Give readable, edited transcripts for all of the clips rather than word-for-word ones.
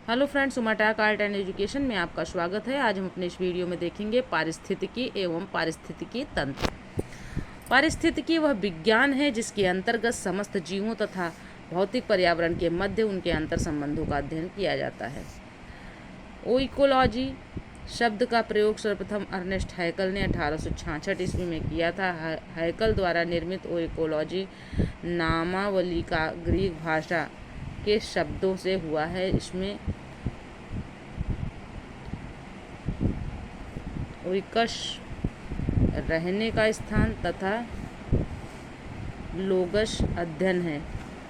Hello friends, उमाटाक art and education में आपका स्वागत है। आज हम अपने इस वीडियो में देखेंगे पारिस्थितिकी एवं पारिस्थितिकी तंत्र। पारिस्थितिकी वह विज्ञान है जिसके अंतर्गत समस्त जीवों तथा भौतिक पर्यावरण के मध्य उनके अंतर संबंधों का अध्ययन किया जाता है। ओइकोलॉजी शब्द का प्रयोग सर्वप्रथम अर्नेस्ट हैकल ने 1866 ईस्वी में किया था। हैकल द्वारा निर्मित ओइकोलॉजी नामावली का ग्रीक भाषा के शब्दों से हुआ है। इसमें ओइकस रहने का स्थान तथा लोगस अध्ययन है।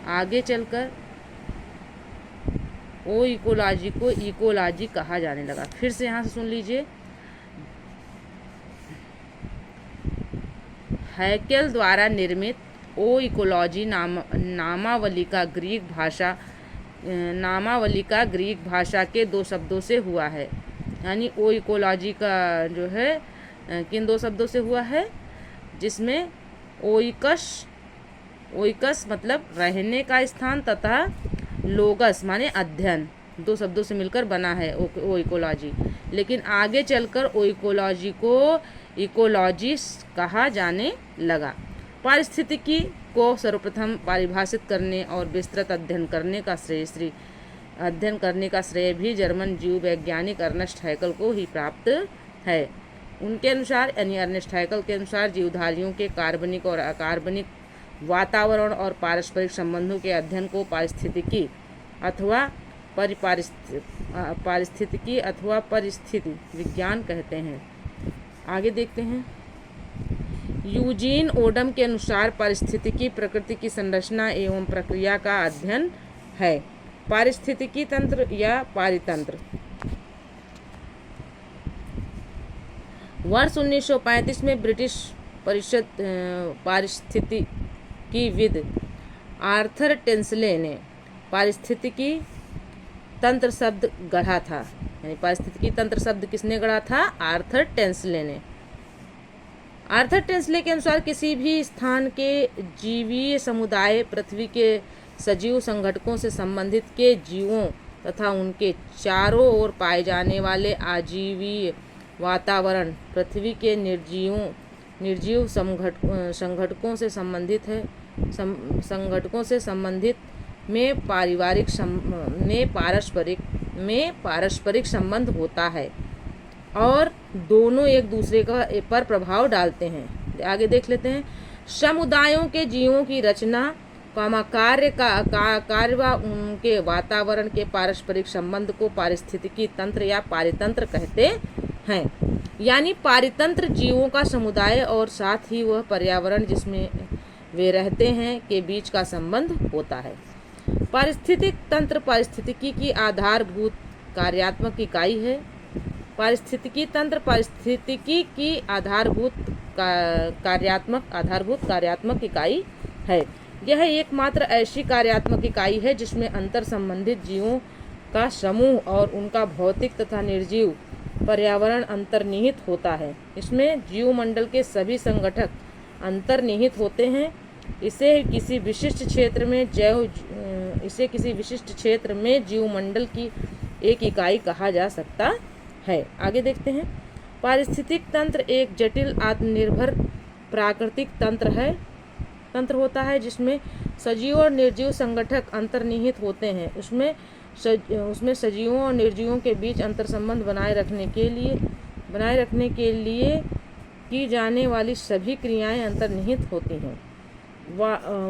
आगे चलकर ओइकोलॉजी को इकोलॉजी कहा जाने लगा। फिर से यहाँ से सुन लीजिए। हैकेल द्वारा निर्मित ओइकोलॉजी नामावली का ग्रीक भाषा के दो शब्दों से हुआ है। यानी ओइकोलॉजी का जो है किन दो शब्दों से हुआ है, जिसमें ओइकस मतलब रहने का स्थान तथा लोगस माने अध्ययन, दो शब्दों से मिलकर बना है ओइकोलॉजी। लेकिन आगे चलकर ओइकोलॉजी को इकोलॉजी कहा जाने लगा। पारिस्थितिकी को सर्वप्रथम परिभाषित करने और विस्तृत अध्ययन करने का श्रेय भी जर्मन जीव वैज्ञानिक अर्नेस्ट हैकल को ही प्राप्त है। उनके अनुसार यानी अर्नेस्ट हैकल के अनुसार जीवधारियों के कार्बनिक और अकार्बनिक वातावरण और पारस्परिक संबंधों के अध्ययन को पारिस्थितिकी अथवा पारिस्थितिकी अथवा परिस्थिति विज्ञान कहते हैं। आगे देखते हैं। यूजीन ओडम के अनुसार पारिस्थितिकी प्रकृति की संरचना एवं प्रक्रिया का अध्ययन है। पारिस्थितिकी तंत्र या पारितंत्र। वर्ष 1935 में ब्रिटिश परिषद पारिस्थितिकीविद आर्थर टेंसले ने पारिस्थितिकी तंत्र शब्द गढ़ा था। यानी पारिस्थितिकी तंत्र शब्द किसने गढ़ा था? आर्थर टेंसले ने। आर्थर टेंसले के अनुसार किसी भी स्थान के जीवीय समुदाय पृथ्वी के सजीव संगठकों से संबंधित के जीवों तथा उनके चारों ओर पाए जाने वाले आजीवीय वातावरण पृथ्वी के निर्जीव संगठकों से संबंधित में पारस्परिक संबंध होता है और दोनों एक दूसरे पर प्रभाव डालते हैं। आगे देख लेते हैं। समुदायों के जीवों की रचना कार्य व उनके वातावरण के पारस्परिक संबंध को पारिस्थितिकी तंत्र या पारितंत्र कहते हैं। यानी पारितंत्र जीवों का समुदाय और साथ ही वह पर्यावरण जिसमें वे रहते हैं के बीच का संबंध होता है। पारिस्थितिक तंत्र पारिस्थितिकी की आधारभूत कार्यात्मक इकाई है। पारिस्थितिकी तंत्र पारिस्थितिकी की आधारभूत कार्यात्मक इकाई है। यह एकमात्र ऐसी कार्यात्मक इकाई है जिसमें अंतर संबंधित जीवों का समूह और उनका भौतिक तथा निर्जीव पर्यावरण अंतर्निहित होता है। इसमें जीवमंडल के सभी संगठक अंतर्निहित होते हैं। इसे किसी विशिष्ट क्षेत्र में जीवमंडल की एक इकाई कहा जा सकता है। आगे देखते हैं। पारिस्थितिक तंत्र एक जटिल आत्मनिर्भर प्राकृतिक तंत्र होता है जिसमें सजीव और निर्जीव संगठक अंतर्निहित होते हैं। उसमें सजीवों और निर्जीवों के बीच अंतर संबंध बनाए रखने के लिए की जाने वाली सभी क्रियाएं अंतर्निहित होती हैं।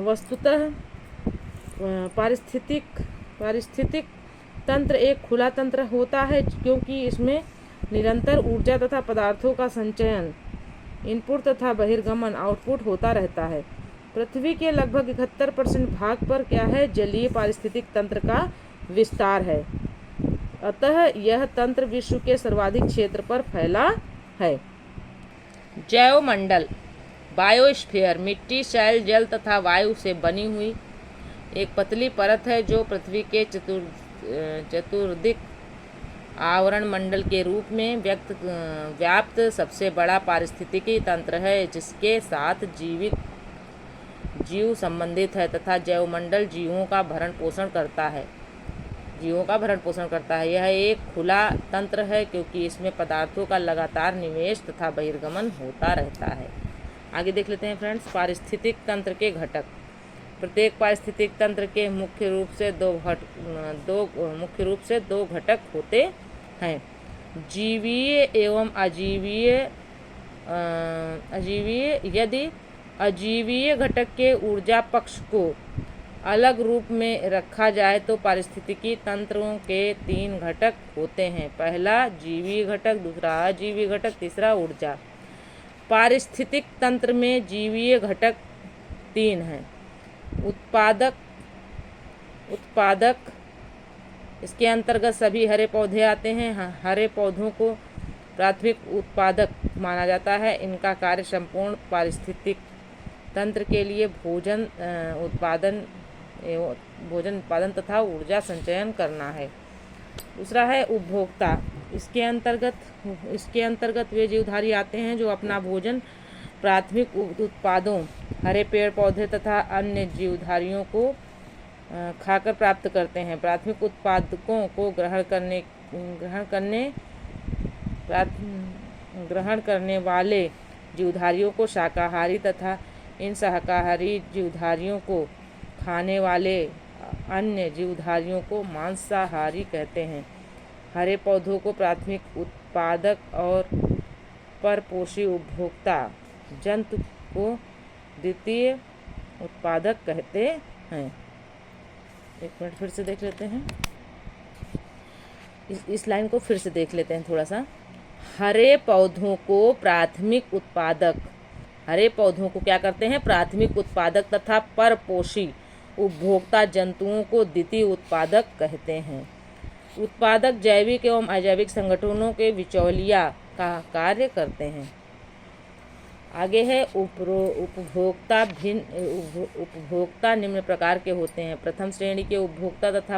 वस्तुतः पारिस्थितिक तंत्र एक खुला तंत्र होता है क्योंकि इसमें निरंतर ऊर्जा तथा पदार्थों का संचयन इनपुट तथा बहिर्गमन आउटपुट होता रहता है। पृथ्वी के लगभग 71% भाग पर क्या है? जलीय पारिस्थितिक तंत्र का विस्तार है। अतः यह तंत्र विश्व के सर्वाधिक क्षेत्र पर फैला है। जैवमंडल बायोस्फीयर मिट्टी, शैल, जल तथा वायु से बनी हुई एक पतली परत है जो पृथ्वी के चतुर्दिक आवरण मंडल के रूप में व्याप्त सबसे बड़ा पारिस्थितिकी तंत्र है, जिसके साथ जीव संबंधित है तथा जैवमंडल जीवों का भरण पोषण करता है। जीवों का भरण पोषण करता है। यह एक खुला तंत्र है क्योंकि इसमें पदार्थों का लगातार निवेश तथा बहिर्गमन होता रहता है। आगे देख लेते हैं फ्रेंड्स, पारिस्थितिक तंत्र के घटक। प्रत्येक पारिस्थितिक तंत्र के मुख्य रूप से दो घटक होते हैं, जीवीय एवं अजीवीय। यदि अजीवीय घटक के ऊर्जा पक्ष को अलग रूप में रखा जाए तो पारिस्थितिकी तंत्रों के 3 घटक होते हैं। पहला जीवीय घटक, दूसरा अजीवीय घटक, तीसरा ऊर्जा। पारिस्थितिक तंत्र में जीवीय घटक 3 हैं। उत्पादक इसके अंतर्गत सभी हरे पौधे आते हैं। हरे पौधों को प्राथमिक उत्पादक माना जाता है। इनका कार्य संपूर्ण पारिस्थितिक तंत्र के लिए भोजन उत्पादन तथा ऊर्जा संचयन करना है। दूसरा है उपभोक्ता। इसके अंतर्गत वे जीवधारी आते हैं जो अपना भोजन प्राथमिक उत्पादों, हरे पेड़ पौधे तथा अन्य जीवधारियों को खाकर प्राप्त करते हैं। प्राथमिक उत्पादकों को ग्रहण करने वाले जीवधारियों को शाकाहारी तथा इन शाकाहारी जीवधारियों को खाने वाले अन्य जीवधारियों को मांसाहारी कहते हैं। हरे पौधों को प्राथमिक उत्पादक और परपोषी उपभोक्ता जंतु को द्वितीय उत्पादक कहते हैं। एक मिनट फिर से देख लेते हैं, इस लाइन को फिर से देख लेते हैं थोड़ा सा। हरे पौधों को प्राथमिक उत्पादक, हरे पौधों को क्या करते हैं, प्राथमिक उत्पादक तथा परपोषी उपभोक्ता जंतुओं को द्वितीय उत्पादक कहते हैं। उत्पादक जैविक एवं अजैविक संगठनों के बिचौलिया का कार्य करते हैं। आगे है उपभोक्ता निम्न प्रकार के होते हैं। प्रथम श्रेणी के उपभोक्ता तथा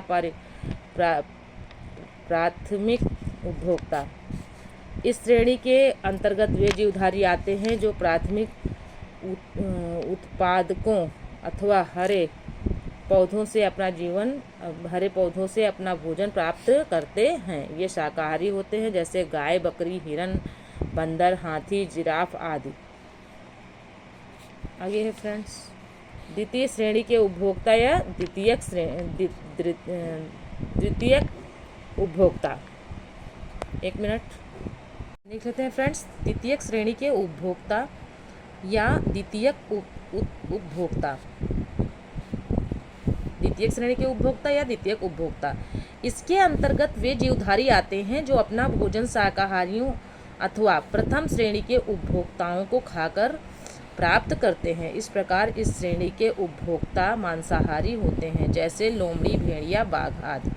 प्राथमिक उपभोक्ता। इस श्रेणी के अंतर्गत वे जीवधारी आते हैं जो प्राथमिक उत्पादकों अथवा हरे पौधों से अपना भोजन प्राप्त करते हैं। ये शाकाहारी होते हैं, जैसे गाय, बकरी, हिरन, बंदर, हाथी, जिराफ आदि। आगे है फ्रेंड्स, द्वितीय श्रेणी के उपभोक्ता या द्वितीयक उपभोक्ता। एक मिनट देख लेते हैं फ्रेंड्स, द्वितीयक श्रेणी के उपभोक्ता या द्वितीयक उपभोक्ता। द्वितीयक श्रेणी के उपभोक्ता या द्वितीयक उपभोक्ता, इसके अंतर्गत वे जीवधारी आते हैं जो अपना भोजन शाकाहारियों अथवा प्रथम श्रेणी के उपभोक्ताओं को खाकर प्राप्त करते हैं। इस प्रकार इस श्रेणी के उपभोक्ता मांसाहारी होते हैं, जैसे लोमड़ी, भेड़िया, बाघ आदि।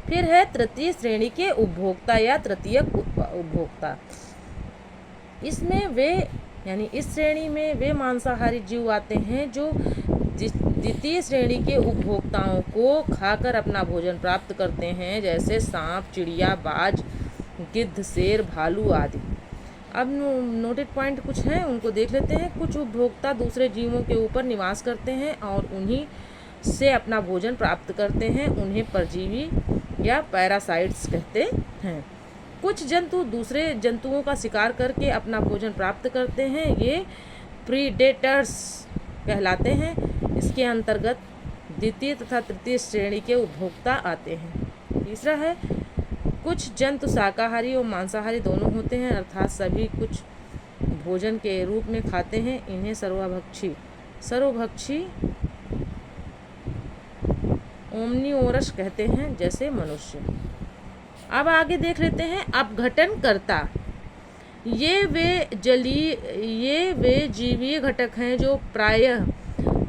फिर है तृतीय श्रेणी के उपभोक्ता या तृतीयक उपभोक्ता। इसमें इस श्रेणी में वे मांसाहारी जीव आते हैं जो द्वितीय श्रेणी के उपभोक्ताओं को खाकर अपना भोजन प्राप्त करते हैं, जैसे सांप, चिड़िया, बाज, गिद्ध, शेर, भालू आदि। अब नोटेड पॉइंट कुछ हैं, उनको देख लेते हैं। कुछ उपभोक्ता दूसरे जीवों के ऊपर निवास करते हैं और उन्हीं से अपना भोजन प्राप्त करते हैं। उन्हें परजीवी या पैरासाइट्स कहते हैं। कुछ जंतु दूसरे जंतुओं का शिकार करके अपना भोजन प्राप्त करते हैं, ये प्रीडेटर्स कहलाते हैं। इसके अंतर्गत द्वितीय तथा तृतीय श्रेणी के उपभोक्ता आते हैं। तीसरा है, कुछ जंतु शाकाहारी और मांसाहारी दोनों होते हैं, अर्थात सभी कुछ भोजन के रूप में खाते हैं। इन्हें सर्वभक्षी ओमनिवोरस कहते हैं, जैसे मनुष्य। अब आगे देख लेते हैं अपघटनकर्ता। ये वे जीवीय घटक हैं जो प्रायः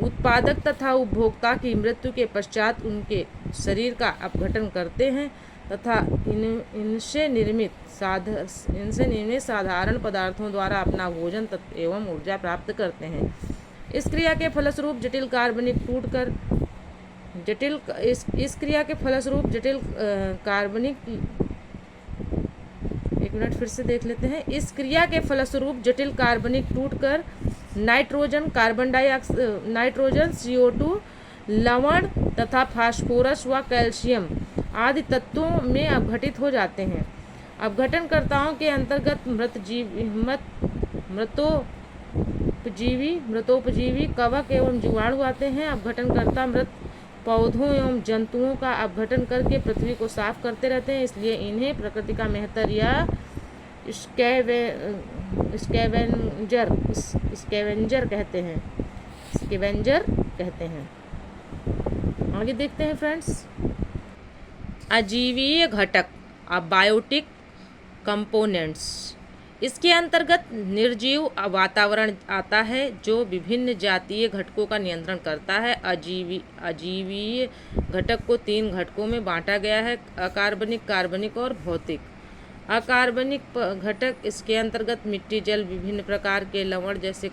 उत्पादक तथा उपभोक्ता की मृत्यु के पश्चात उनके शरीर का अपघटन करते हैं तथा इनसे निर्मित साधारण पदार्थों द्वारा अपना भोजन एवं ऊर्जा प्राप्त करते हैं। इस क्रिया के फलस्वरूप जटिल कार्बनिक एक मिनट फिर से देख लेते हैं। इस क्रिया के फलस्वरूप जटिल कार्बनिक टूटकर नाइट्रोजन, CO2, लवण तथा फास्फोरस व कैल्शियम आदि तत्वों में अपघटित हो जाते हैं। अपघटनकर्ताओं के अंतर्गत मृतोपजीवी कवक एवं जीवाणु आते हैं। अपघटनकर्ता मृत पौधों एवं जंतुओं का अपघटन करके पृथ्वी को साफ करते रहते हैं, इसलिए इन्हें प्रकृति का मेहतर या स्कैवेंजर कहते हैं। आगे देखते हैं फ्रेंड्स, अजीवीय घटक अबायोटिक कंपोनेंट्स। इसके अंतर्गत निर्जीव वातावरण आता है जो विभिन्न जातीय घटकों का नियंत्रण करता है। अजीवीय घटक को 3 घटकों में बांटा गया है, अकार्बनिक, कार्बनिक और भौतिक। अकार्बनिक घटक, इसके अंतर्गत मिट्टी, जल, विभिन्न प्रकार के लवण जैसे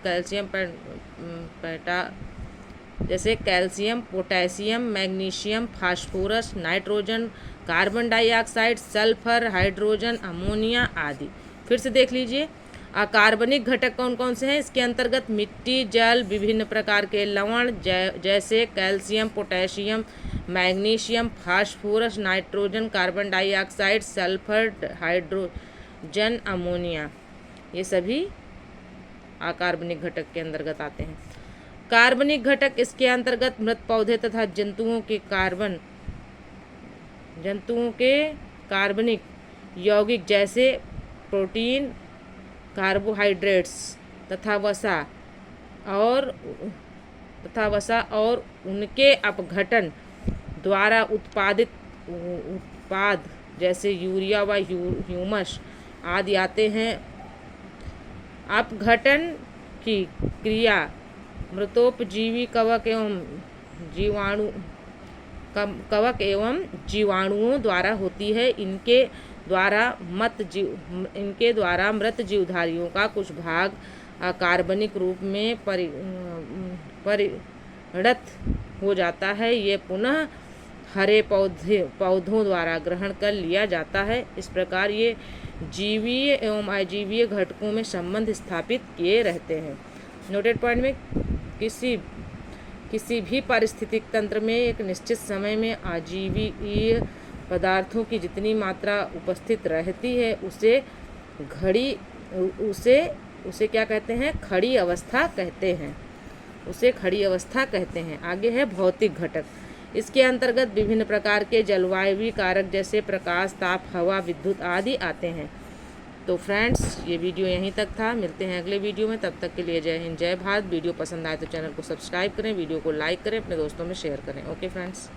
calcium, potassium, magnesium, phosphorus, nitrogen, carbon dioxide, sulphur, hydrogen, ammonia आदि। फिर से देख लीजिए, अकार्बनिक घटक कौन कौन से हैं। इसके अंतर्गत मिट्टी, जल, विभिन्न प्रकार के लवण जैसे calcium, potassium, magnesium, phosphorus, nitrogen, carbon dioxide, sulphur, hydrogen, ammonia, ये सभी अकार्बनिक घटक के अंतर्गत आते हैं। कार्बनिक घटक, इसके अंतर्गत मृत पौधे तथा जंतुओं के कार्बनिक यौगिक जैसे प्रोटीन, कार्बोहाइड्रेट्स तथा वसा और उनके अपघटन द्वारा उत्पाद जैसे यूरिया व ह्यूमस आदि आते हैं। अपघटन की क्रिया मृतोपजीवी कवक एवं जीवाणुओं द्वारा होती है। इनके द्वारा मृत जीवधारियों का कुछ भाग अकार्बनिक रूप में परिणत हो जाता है। ये पुनः हरे पौधों द्वारा ग्रहण कर लिया जाता है। इस प्रकार ये जीवीय एवं अजीवीय घटकों में संबंध स्थापित किए रहते हैं। नोटेड पॉइंट में, किसी भी पारिस्थितिक तंत्र में एक निश्चित समय में अजीवीय पदार्थों की जितनी मात्रा उपस्थित रहती है उसे क्या कहते हैं? खड़ी अवस्था कहते हैं। आगे है भौतिक घटक। इसके अंतर्गत विभिन्न प्रकार के जलवायु कारक जैसे प्रकाश, ताप, हवा, विद्युत आदि आते हैं। तो फ्रेंड्स, ये वीडियो यहीं तक था। मिलते हैं अगले वीडियो में, तब तक के लिए जय हिंद, जय भारत। वीडियो पसंद आए तो चैनल को सब्सक्राइब करें, वीडियो को लाइक करें, अपने दोस्तों में शेयर करें। Okay friends.